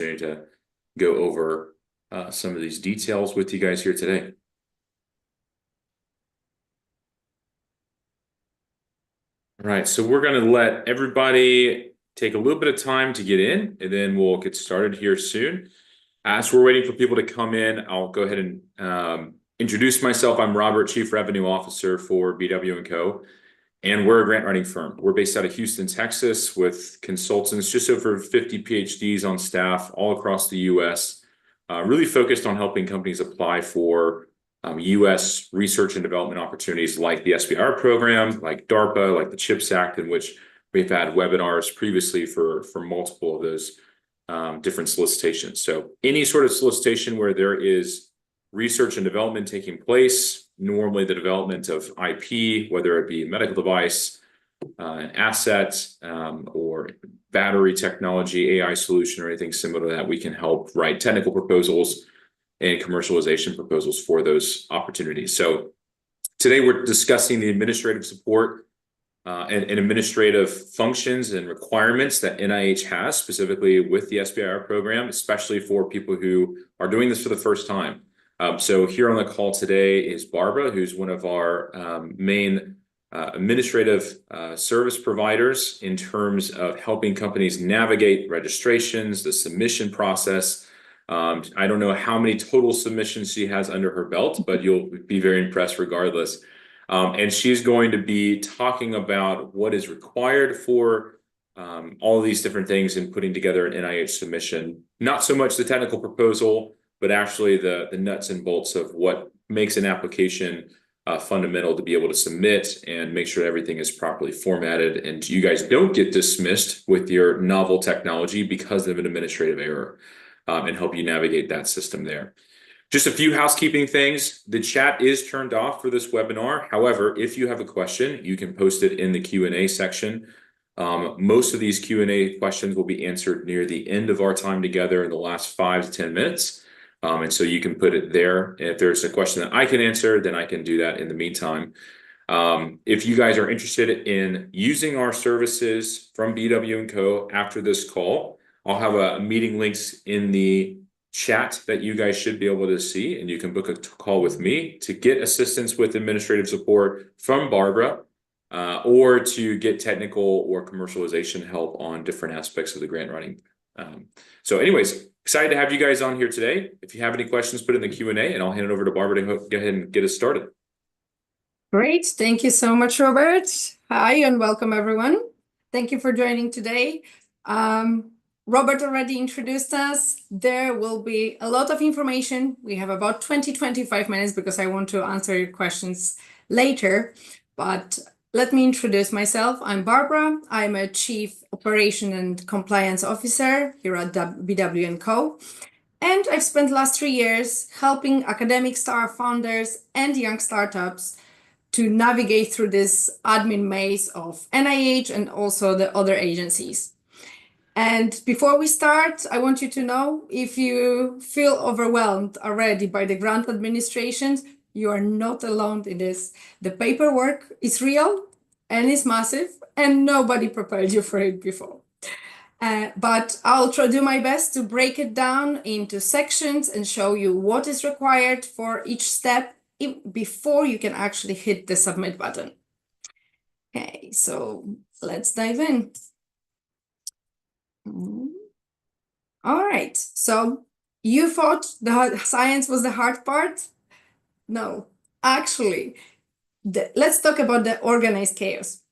to go over some of these details with you guys here today. All right, so we're going to let everybody take a little bit of time to get in, and then we'll get started here soon. As we're waiting for people to come in, I'll go ahead and introduce myself. I'm Robert, Chief Revenue Officer for BW&CO, and we're a grant writing firm. We're based out of Houston, Texas, with consultants, just over 50 PhDs on staff all across the U.S., really focused on helping companies apply for U.S. research and development opportunities like the SBIR program, like DARPA, like the CHIPS Act, in which we've had webinars previously for multiple of those different solicitations. So any sort of solicitation where there is research and development taking place, normally the development of IP, whether it be a medical device, an asset, or battery technology, AI solution, or anything similar to that, we can help write technical proposals and commercialization proposals for those opportunities. So today we're discussing the administrative support and administrative functions and requirements that NIH has, specifically with the SBIR program, especially for people who are doing this for the first time. So here on the call today is Barbara, who's one of our main administrative service providers in terms of helping companies navigate registrations, the submission process. I don't know how many total submissions she has under her belt, but you'll be very impressed regardless. And she's going to be talking about what is required for all of these different things in putting together an NIH submission. Not so much the technical proposal, but actually the nuts and bolts of what makes an application fundamental to be able to submit and make sure everything is properly formatted and you guys don't get dismissed with your novel technology because of an administrative error, and help you navigate that system there. Just a few housekeeping things. The chat is turned off for this webinar. However, if you have a question, you can post it in the Q&A section. Most of these Q&A questions will be answered near the end of our time together in the last 5 to 10 minutes. And so you can put it there. And if there's a question that I can answer, then I can do that in the meantime. If you guys are interested in using our services from BW&CO after this call, I'll have a meeting links in the chat that you guys should be able to see, and you can book a call with me to get assistance with administrative support from Barbara, or to get technical or commercialization help on different aspects of the grant writing. So anyways, excited to have you guys on here today. If you have any questions, put it in the Q&A, and I'll hand it over to Barbara to go ahead and get us started. Great. Thank you so much, Robert. Hi, and welcome, everyone. Thank you for joining today. Robert already introduced us. There will be a lot of information. We have about 20-25 minutes because I want to answer your questions later. But let me introduce myself. I'm Barbara. I'm a Chief Operation and Compliance Officer here at BW&CO. And I've spent the last 3 years helping academic founders and young startups to navigate through this admin maze of NIH and also the other agencies. And before we start, I want you to know, if you feel overwhelmed already by the grant administrations, you are not alone in this. The paperwork is real and it's massive, and nobody prepared you for it before. But I'll try to do my best to break it down into sections and show you what is required for each step before you can actually hit the submit button. Okay, so let's dive in. All right, so you thought the science was the hard part? No, actually, let's talk about the organized chaos.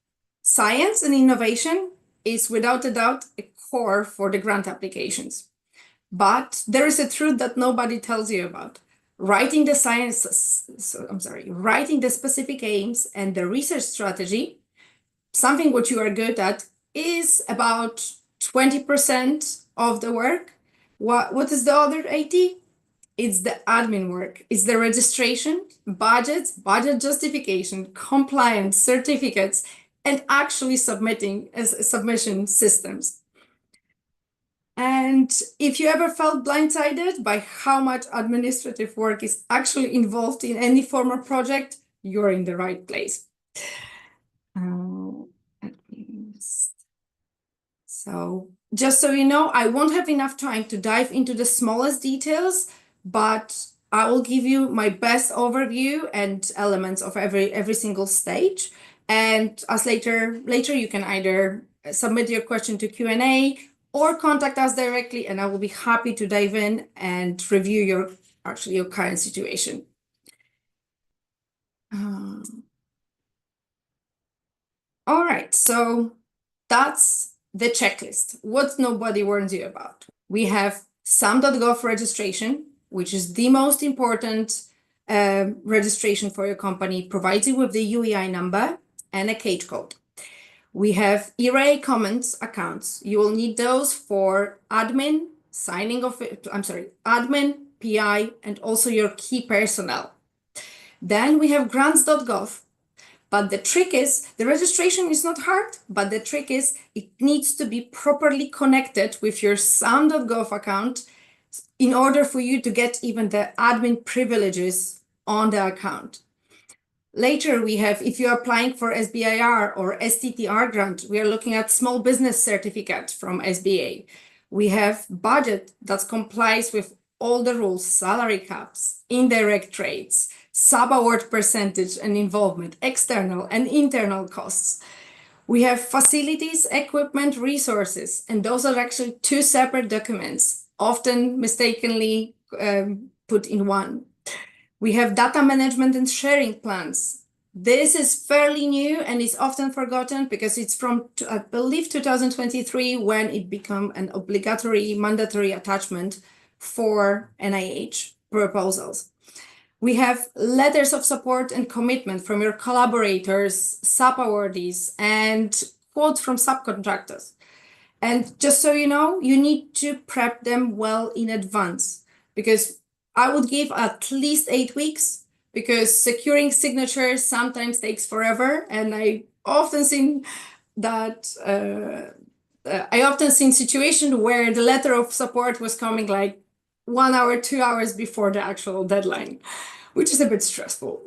Science and innovation is without a doubt a core for the grant applications. But there is a truth that nobody tells you about. Writing the specific aims and the research strategy, something what you are good at, is about 20% of the work. What is the other 80%? It's the admin work. It's the registration, budgets, budget justification, compliance, certificates, and actually submitting as submission systems. And if you ever felt blindsided by how much administrative work is actually involved in any formal project, you're in the right place. So just so you know, I won't have enough time to dive into the smallest details, but I will give you my best overview and elements of every single stage. And as later you can either submit your question to Q&A or contact us directly, and I will be happy to dive in and review your current situation. All right, so that's the checklist. What nobody warns you about. We have SAM.gov registration, which is the most important registration for your company, provides you with the UEI number and a CAGE code. We have ERA Commons accounts. You will need those for admin, admin, PI, and also your key personnel. Then we have grants.gov. But the trick is, the registration is not hard, but the trick is it needs to be properly connected with your SAM.gov account in order for you to get even the admin privileges on the account. Later, we have, if you're applying for SBIR or STTR grant, we are looking at small business certificate from SBA. We have budget that complies with all the rules, salary caps, indirect rates, subaward percentage and involvement, external and internal costs. We have facilities, equipment, resources, and those are actually two separate documents, often mistakenly put in one. We have data management and sharing plans. This is fairly new and is often forgotten because it's from, I believe, 2023 when it became an obligatory mandatory attachment for NIH proposals. We have letters of support and commitment from your collaborators, sub-awardees, and quotes from subcontractors. And just so you know, you need to prep them well in advance, because I would give at least 8 weeks, because securing signatures sometimes takes forever. And I often seen that situations where the letter of support was coming like 1 hour, 2 hours before the actual deadline, which is a bit stressful.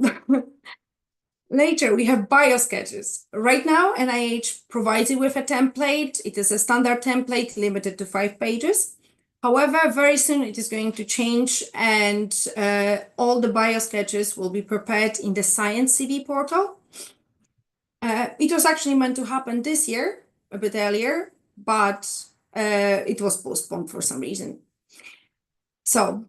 Later, we have biosketches. Right now, NIH provides you with a template. It is a standard template limited to 5 pages. However, very soon it is going to change, and all the biosketches will be prepared in the Science CV portal. It was actually meant to happen this year, a bit earlier, but it was postponed for some reason. So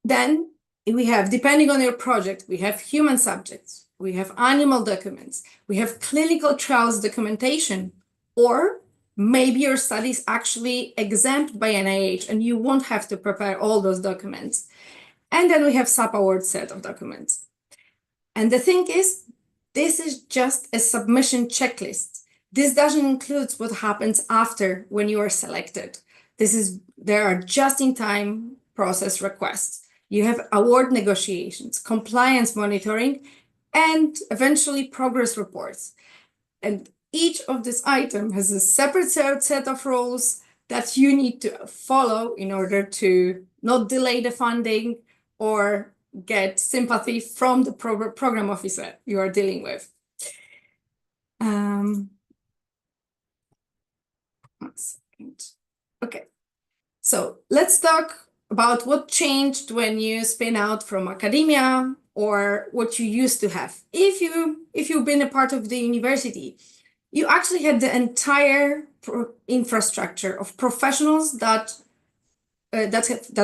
then we have, depending on your project, we have human subjects, we have animal documents, we have clinical trials documentation, or maybe your study is actually exempt by NIH and you won't have to prepare all those documents. And then we have sub-award set of documents. And the thing is, this is just a submission checklist. This doesn't include what happens after when you are selected. There are just-in-time process requests. You have award negotiations, compliance monitoring, and eventually progress reports. And each of these items has a separate set of rules that you need to follow in order to not delay the funding or get sympathy from the program officer you are dealing with. 1 second. Okay, so let's talk about what changed when you spin out from academia, or what you used to have. If you've been a part of the university, you actually had the entire infrastructure of professionals that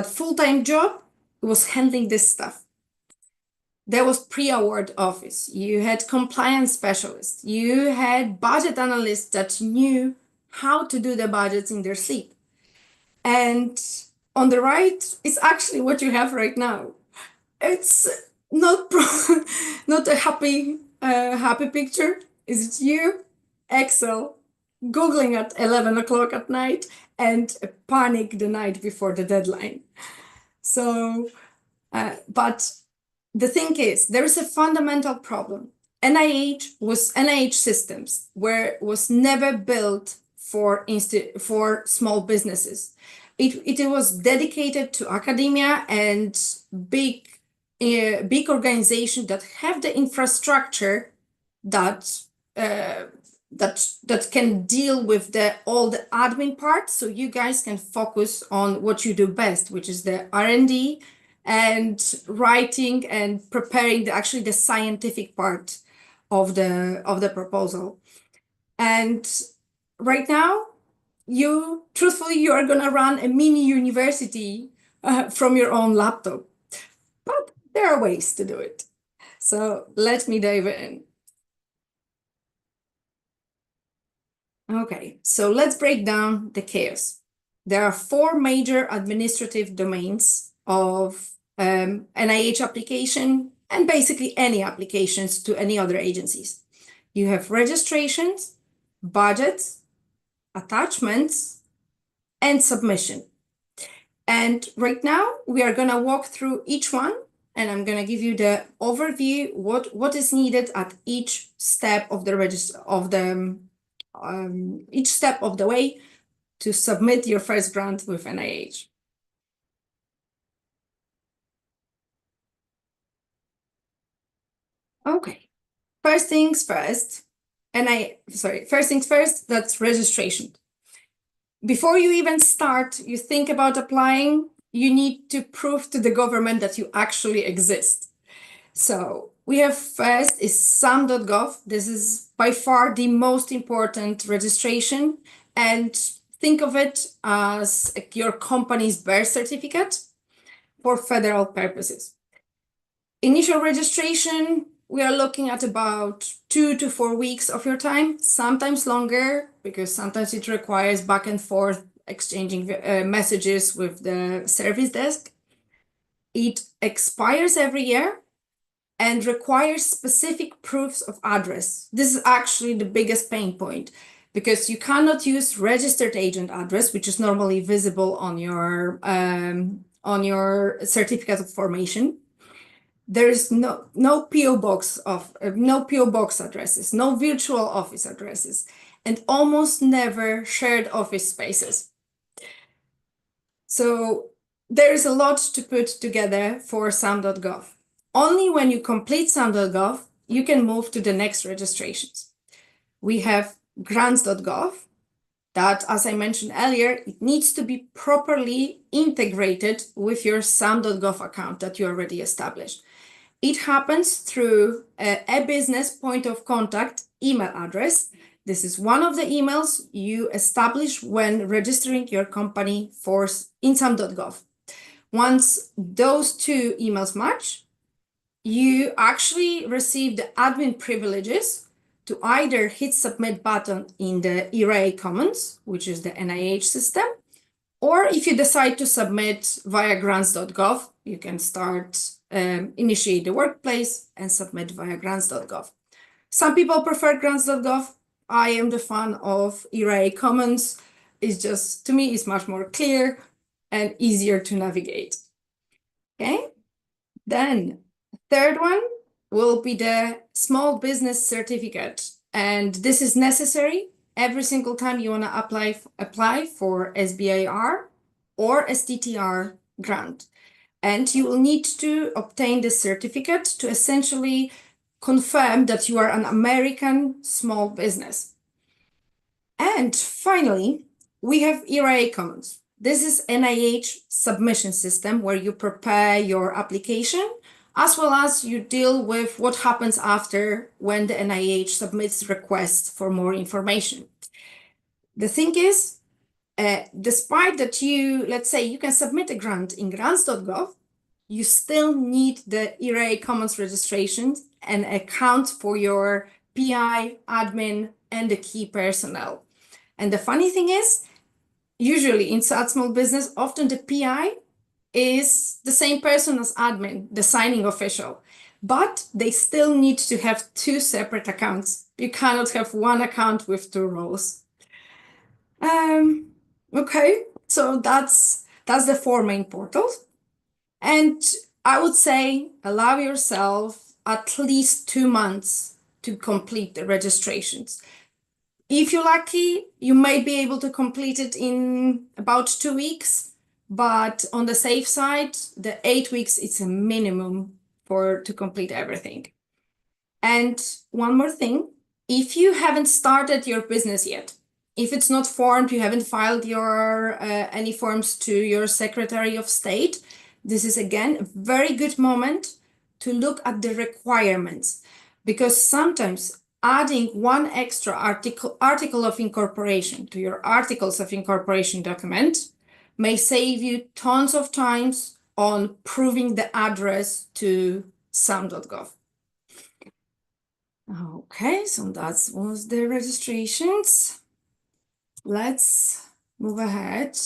full-time job was handling this stuff. There was pre-award office, you had compliance specialists, you had budget analysts that knew how to do the budgets in their sleep. And on the right is actually what you have right now. It's not a happy picture. Is it you? Excel, Googling at 11 o'clock at night, and panic the night before the deadline. So, but the thing is, there is a fundamental problem. NIH systems was never built for small businesses. It was dedicated to academia and big organizations that have the infrastructure that that can deal with all the admin part, so you guys can focus on what you do best, which is the R&D and writing and preparing actually the scientific part of the proposal. And right now, truthfully, you are gonna run a mini university from your own laptop, but there are ways to do it. So let me dive in. Okay, so let's break down the chaos. There are 4 major administrative domains of NIH application and basically any applications to any other agencies. You have registrations, budgets, attachments, and submission. And right now we are going to walk through each one, and I'm going to give you the overview what is needed at each step of the each step of the way to submit your first grant with NIH. Okay, first things first, that's registration. Before you even start, you think about applying, you need to prove to the government that you actually exist. So we have first is SAM.gov. This is by far the most important registration, and think of it as your company's birth certificate for federal purposes. Initial registration, we are looking at about 2 to 4 weeks of your time, sometimes longer, because sometimes it requires back and forth exchanging messages with the service desk. It expires every year and requires specific proofs of address. This is actually the biggest pain point, because you cannot use registered agent address, which is normally visible on your certificate of formation. There is no PO box addresses, no virtual office addresses, and almost never shared office spaces. So there is a lot to put together for SAM.gov. Only when you complete SAM.gov, you can move to the next registrations. We have grants.gov that, as I mentioned earlier, it needs to be properly integrated with your SAM.gov account that you already established. It happens through a business point of contact email address. This is one of the emails you establish when registering your company in SAM.gov. Once those 2 emails match, you actually receive the admin privileges to either hit submit button in the ERA Commons, which is the NIH system, or if you decide to submit via grants.gov, you can initiate the workplace and submit via grants.gov. Some people prefer grants.gov. I am the fan of ERA Commons. To me, it's much more clear and easier to navigate. Okay, then third one will be the small business certificate. And this is necessary every single time you want to apply for SBIR or STTR grant. And you will need to obtain this certificate to essentially confirm that you are an American small business. And finally, we have ERA Commons. This is NIH submission system where you prepare your application, as well as you deal with what happens after when the NIH submits requests for more information. The thing is, despite that let's say you can submit a grant in grants.gov, you still need the ERA Commons registration and account for your PI, admin, and the key personnel. And the funny thing is, usually in such small business, often the PI is the same person as admin, the signing official, but they still need to have 2 separate accounts. You cannot have one account with 2 roles. Okay, so that's the 4 main portals. And I would say allow yourself at least 2 months to complete the registrations. If you're lucky, you might be able to complete it in about 2 weeks, but on the safe side, the 8 weeks is a minimum to complete everything. And one more thing, if you haven't started your business yet, if it's not formed, you haven't filed your any forms to your Secretary of State, this is again a very good moment to look at the requirements, because sometimes adding one extra article of incorporation to your articles of incorporation document may save you tons of times on proving the address to SAM.gov. Okay, so that was the registrations. Let's move ahead.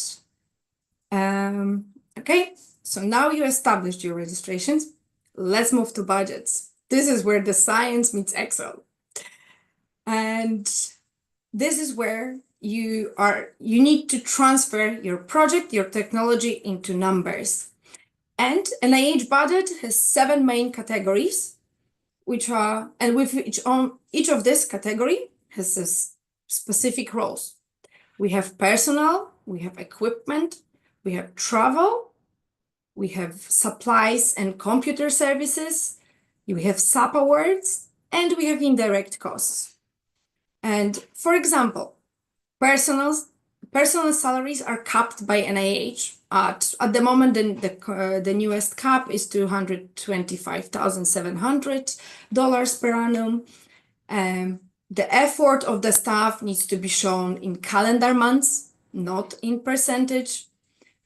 Okay, so now you established your registrations. Let's move to budgets. This is where the science meets Excel. And this is where you need to transfer your project, your technology into numbers. And NIH budget has 7 main categories, which are, and with each of this category has this specific roles. We have personnel, we have equipment, we have travel, we have supplies and computer services, we have subawards, and we have indirect costs. And for example, personal salaries are capped by NIH. At the moment, the newest cap is $225,700 per annum. The effort of the staff needs to be shown in calendar months, not in percentage.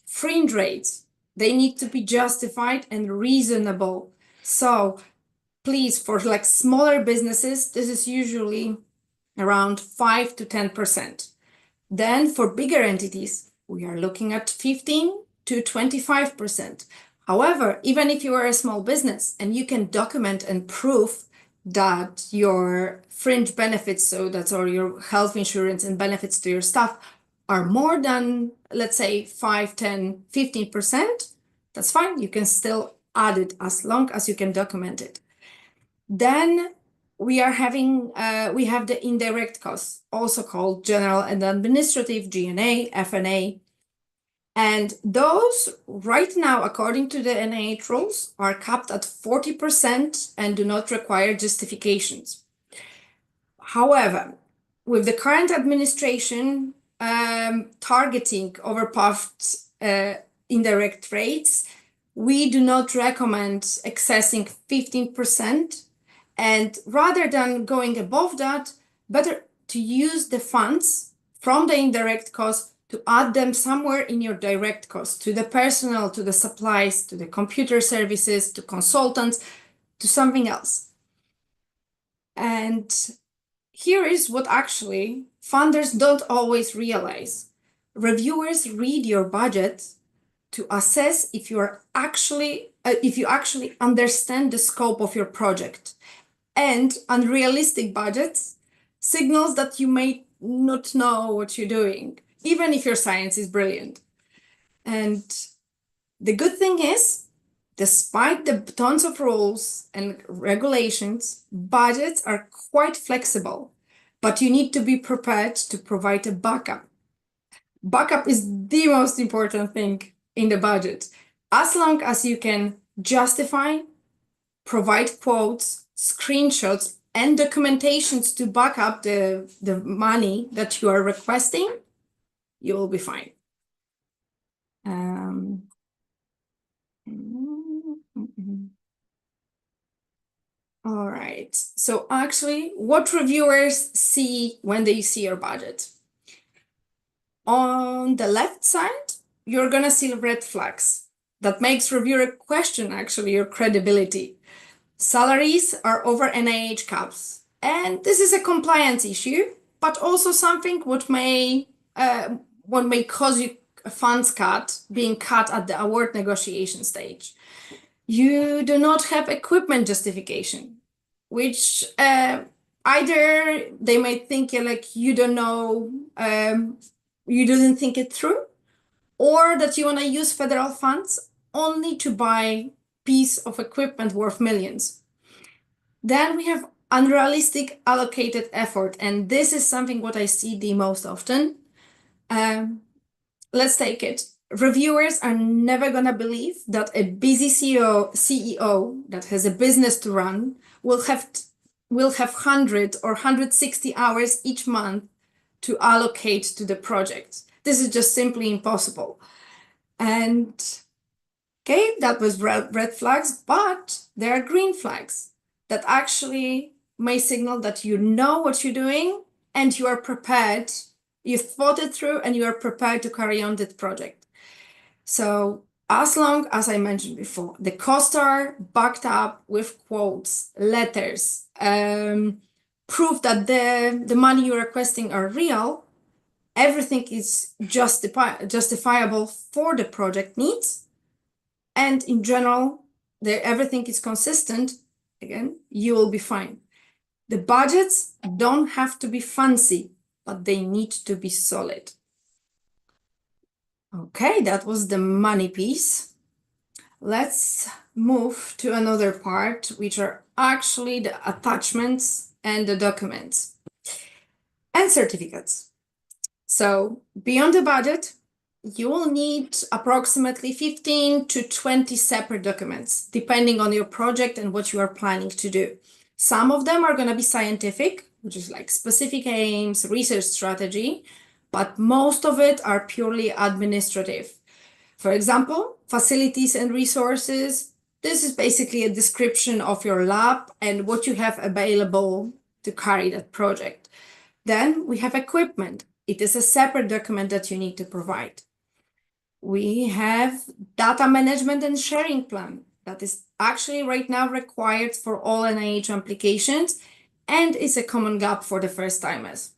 Fringe rates, they need to be justified and reasonable. So please, for like smaller businesses, this is usually around 5 to 10%. Then for bigger entities, we are looking at 15 to 25%. However, even if you are a small business and you can document and prove that your fringe benefits, so that's all your health insurance and benefits to your staff, are more than, let's say, 5, 10, 15%, that's fine. You can still add it as long as you can document it. Then we have the indirect costs, also called general and administrative, G&A, F&A. And those right now, according to the NIH rules, are capped at 40% and do not require justifications. However, with the current administration targeting overpuffed indirect rates, we do not recommend accessing 15%. And rather than going above that, better to use the funds from the indirect cost to add them somewhere in your direct cost, to the personnel, to the supplies, to the computer services, to consultants, to something else. And here is what actually funders don't always realize. Reviewers read your budget to assess if you actually understand the scope of your project. And unrealistic budgets signals that you may not know what you're doing, even if your science is brilliant. And the good thing is, despite the tons of rules and regulations, budgets are quite flexible, but you need to be prepared to provide a backup. Backup is the most important thing in the budget. As long as you can justify, provide quotes, screenshots, and documentations to back up the money that you are requesting, you will be fine. All right. So actually, what reviewers see when they see your budget? On the left side, you're gonna see red flags that makes reviewer question actually your credibility. Salaries are over NIH caps, and this is a compliance issue, but also something what may cause you a funds cut, being cut at the award negotiation stage. You do not have equipment justification, which either they might think like you don't know, you didn't think it through, or that you want to use federal funds only to buy piece of equipment worth millions. Then we have unrealistic allocated effort, and this is something what I see the most often. Let's take it. Reviewers are never gonna believe that a busy CEO that has a business to run will have will have 100 or 160 hours each month to allocate to the project. This is just simply impossible. And okay, that was red flags, but there are green flags that actually may signal that you know what you're doing and you are prepared, you've thought it through and you are prepared to carry on this project. So as long as I mentioned before, the costs are backed up with quotes, letters, proof that the money you're requesting are real, everything is justifiable for the project needs, and in general, everything is consistent, again, you will be fine. The budgets don't have to be fancy, but they need to be solid. Okay, that was the money piece. Let's move to another part, which are actually the attachments and the documents and certificates. So beyond the budget, you will need approximately 15 to 20 separate documents, depending on your project and what you are planning to do. Some of them are going to be scientific, which is like specific aims, research strategy, but most of it are purely administrative. For example, facilities and resources. This is basically a description of your lab and what you have available to carry that project. Then we have equipment. It is a separate document that you need to provide. We have data management and sharing plan that is actually right now required for all NIH applications and is a common gap for the first timers.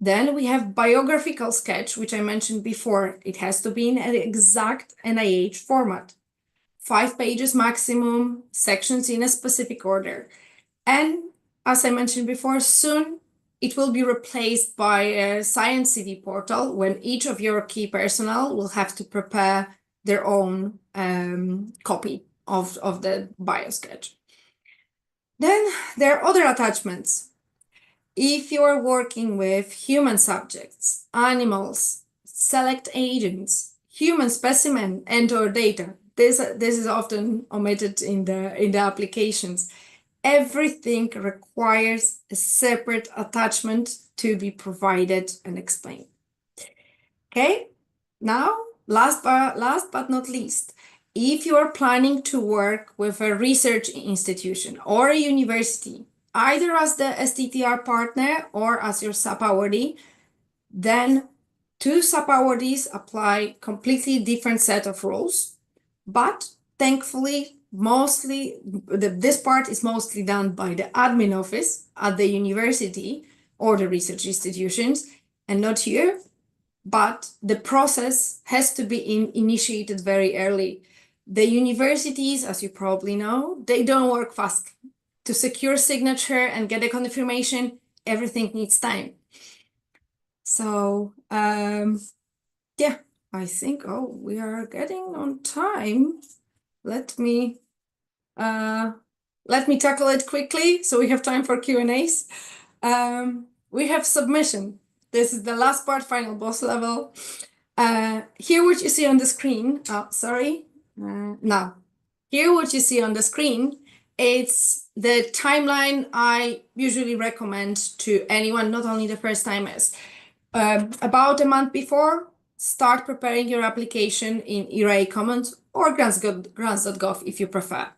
Then we have biographical sketch, which I mentioned before. It has to be in an exact NIH format. 5 pages maximum, sections in a specific order. And as I mentioned before, soon it will be replaced by a Science CV portal when each of your key personnel will have to prepare their own copy of the biosketch. Then there are other attachments. If you're working with human subjects, animals, select agents, human specimen and/or data, this is often omitted in the applications. Everything requires a separate attachment to be provided and explained. Okay, now last but not least, if you are planning to work with a research institution or a university, either as the STTR partner or as your subawardee, then two subawardees apply completely different set of rules, but thankfully, mostly this part is mostly done by the admin office at the university or the research institutions and not here, but the process has to be initiated very early. The universities, as you probably know, they don't work fast. To secure signature and get a confirmation, everything needs time. So yeah, I think, we are getting on time. Let me tackle it quickly so we have time for Q&As. We have submission. This is the last part, final boss level. Here what you see on the screen, now, here what you see on the screen, it's the timeline I usually recommend to anyone, not only the first timers. About a month before, start preparing your application in ERA Commons or grants.gov if you prefer.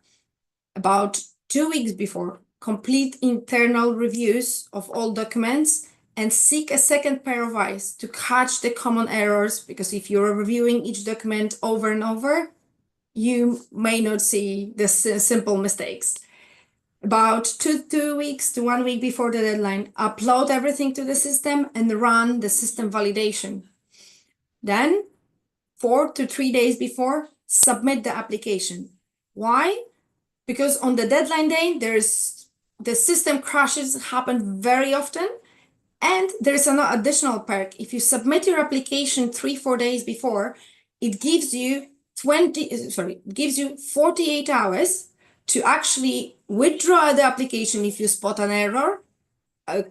About 2 weeks before, complete internal reviews of all documents and seek a second pair of eyes to catch the common errors, because if you're reviewing each document over and over, you may not see the simple mistakes. About 2 weeks to 1 week before the deadline, upload everything to the system and run the system validation. Then 4 to 3 days before, submit the application. Why? Because on the deadline day, the system crashes happen very often. And there's an additional perk. If you submit your application 3-4 days before, it gives you 48 hours to actually withdraw the application if you spot an error,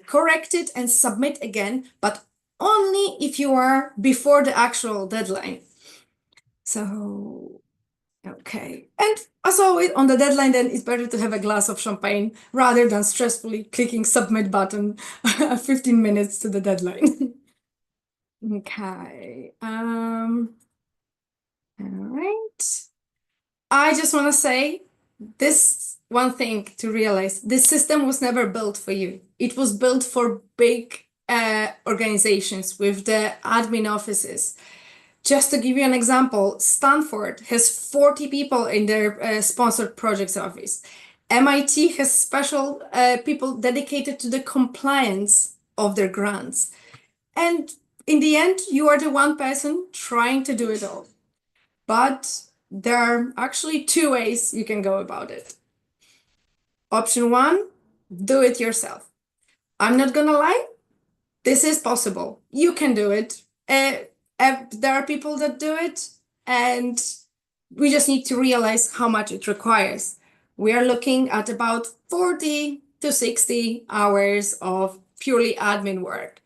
correct it and submit again, but only if you are before the actual deadline. So Okay. And as always, on the deadline, then it's better to have a glass of champagne rather than stressfully clicking submit button 15 minutes to the deadline. Okay. All right. I just want to say this one thing to realize. This system was never built for you. It was built for big organizations with the admin offices. Just to give you an example, Stanford has 40 people in their sponsored projects office. MIT has special people dedicated to the compliance of their grants. And in the end, you are the one person trying to do it all. But there are actually two ways you can go about it. Option one, do it yourself. I'm not gonna lie, this is possible. You can do it. There are people that do it, and we just need to realize how much it requires. We are looking at about 40 to 60 hours of purely admin work.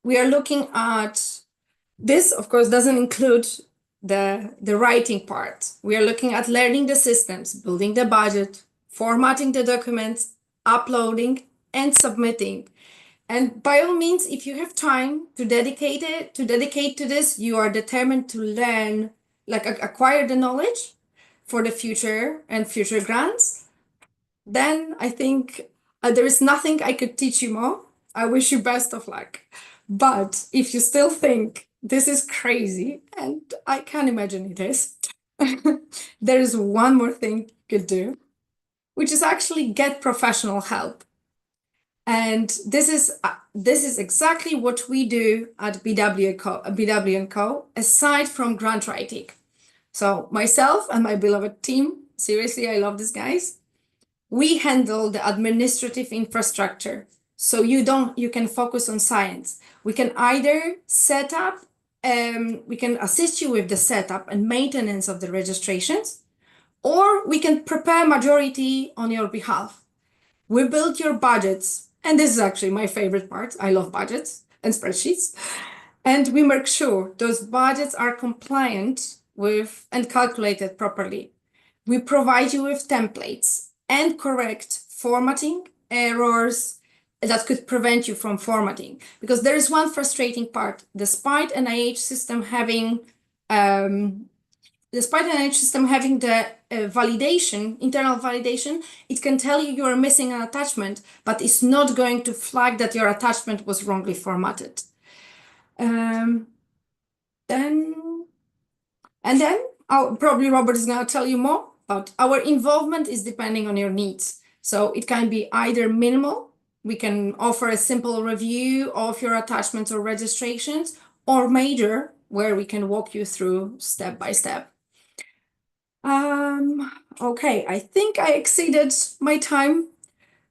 We are looking at this, of course, doesn't include the writing part. We are looking at learning the systems, building the budget, formatting the documents, uploading, and submitting. And by all means, if you have time to dedicate to this, you are determined to learn, like acquire the knowledge for the future and future grants, then I think there is nothing I could teach you more. I wish you best of luck. But if you still think this is crazy, and I can imagine it is, there is one more thing you could do, which is actually get professional help. And this is exactly what we do at BW&CO, aside from grant writing. So myself and my beloved team, seriously, I love these guys. We handle the administrative infrastructure. So you can focus on science. We can either set up, we can assist you with the setup and maintenance of the registrations, or we can prepare majority on your behalf. We build your budgets. And this is actually my favorite part. I love budgets and spreadsheets. And we make sure those budgets are compliant with and calculated properly. We provide you with templates and correct formatting errors that could prevent you from formatting. Because there is one frustrating part. Despite NIH system having the validation, internal validation, it can tell you are missing an attachment, but it's not going to flag that your attachment was wrongly formatted. Then probably Robert is going to tell you more, but our involvement is depending on your needs. So it can be either minimal, we can offer a simple review of your attachments or registrations, or major, where we can walk you through step by step. Okay, I think I exceeded my time,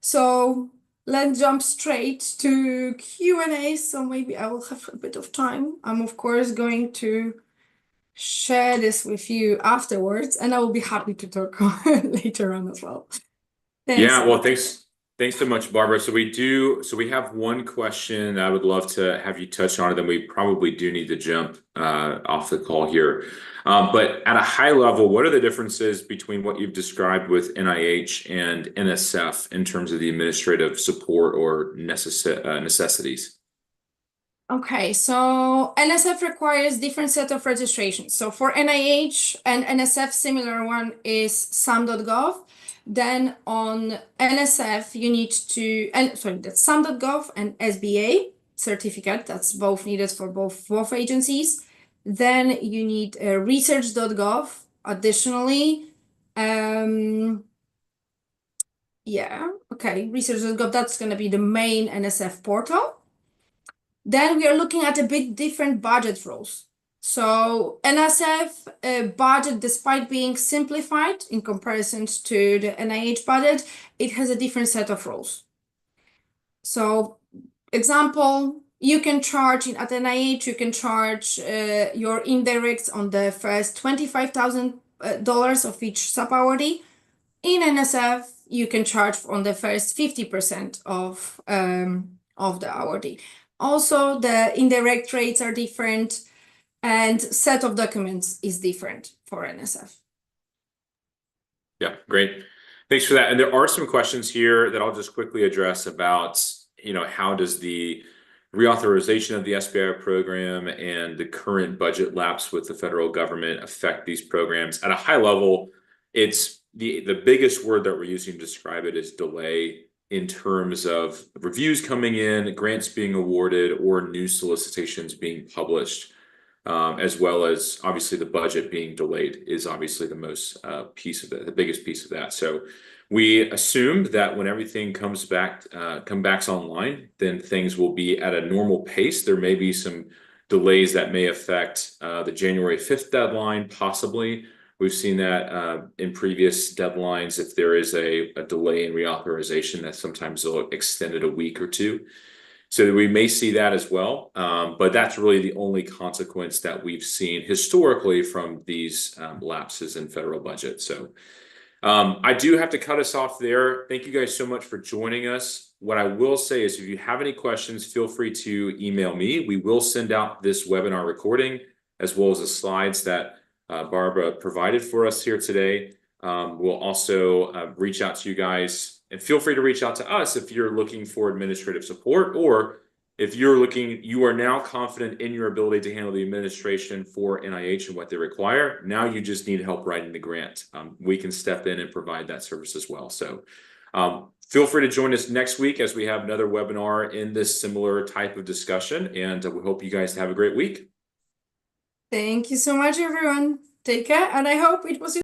so let's jump straight to Q&A. So maybe I will have a bit of time. I'm of course going to share this with you afterwards, and I will be happy to talk later on as well. Thanks. Yeah, well, thanks so much, Barbara. So we have one question I would love to have you touch on, and then we probably do need to jump off the call here. But at a high level, what are the differences between what you've described with NIH and NSF in terms of the administrative support or necessities? Okay, so NSF requires different set of registrations. So for NIH and NSF, similar one is SAM.gov. Then on NSF, you need to, that's SAM.gov and SBA certificate. That's both needed for both agencies. Then you need research.gov additionally. Research.gov, that's going to be the main NSF portal. Then we are looking at a bit different budget rules. So NSF budget, despite being simplified in comparison to the NIH budget, it has a different set of rules. So example, you can charge at NIH, you can charge your indirects on the first $25,000 of each subawardee. In NSF, you can charge on the first 50% of the awardee. Also, the indirect rates are different. and set of documents is different for NSF. Yeah, great. Thanks for that. And there are some questions here that I'll just quickly address about, how does the reauthorization of the SBIR program and the current budget lapse with the federal government affect these programs? At a high level, it's the biggest word that we're using to describe it is delay in terms of reviews coming in, grants being awarded, or new solicitations being published. As well as obviously the budget being delayed is obviously the most piece of it, the biggest piece of that. So we assumed that when everything comes back online, then things will be at a normal pace. There may be some delays that may affect the January 5th deadline, possibly. We've seen that in previous deadlines. If there is a delay in reauthorization, that sometimes they'll extend it a week or two. So we may see that as well, but that's really the only consequence that we've seen historically from these lapses in federal budget. So I do have to cut us off there. Thank you guys so much for joining us. What I will say is if you have any questions, feel free to email me. We will send out this webinar recording as well as the slides that Barbara provided for us here today. We'll also reach out to you guys. And feel free to reach out to us if you're looking for administrative support, or if you are now confident in your ability to handle the administration for NIH and what they require. Now you just need help writing the grant. We can step in and provide that service as well. So feel free to join us next week as we have another webinar in this similar type of discussion. And we hope you guys have a great week. Thank you so much, everyone. Take care, and I hope it was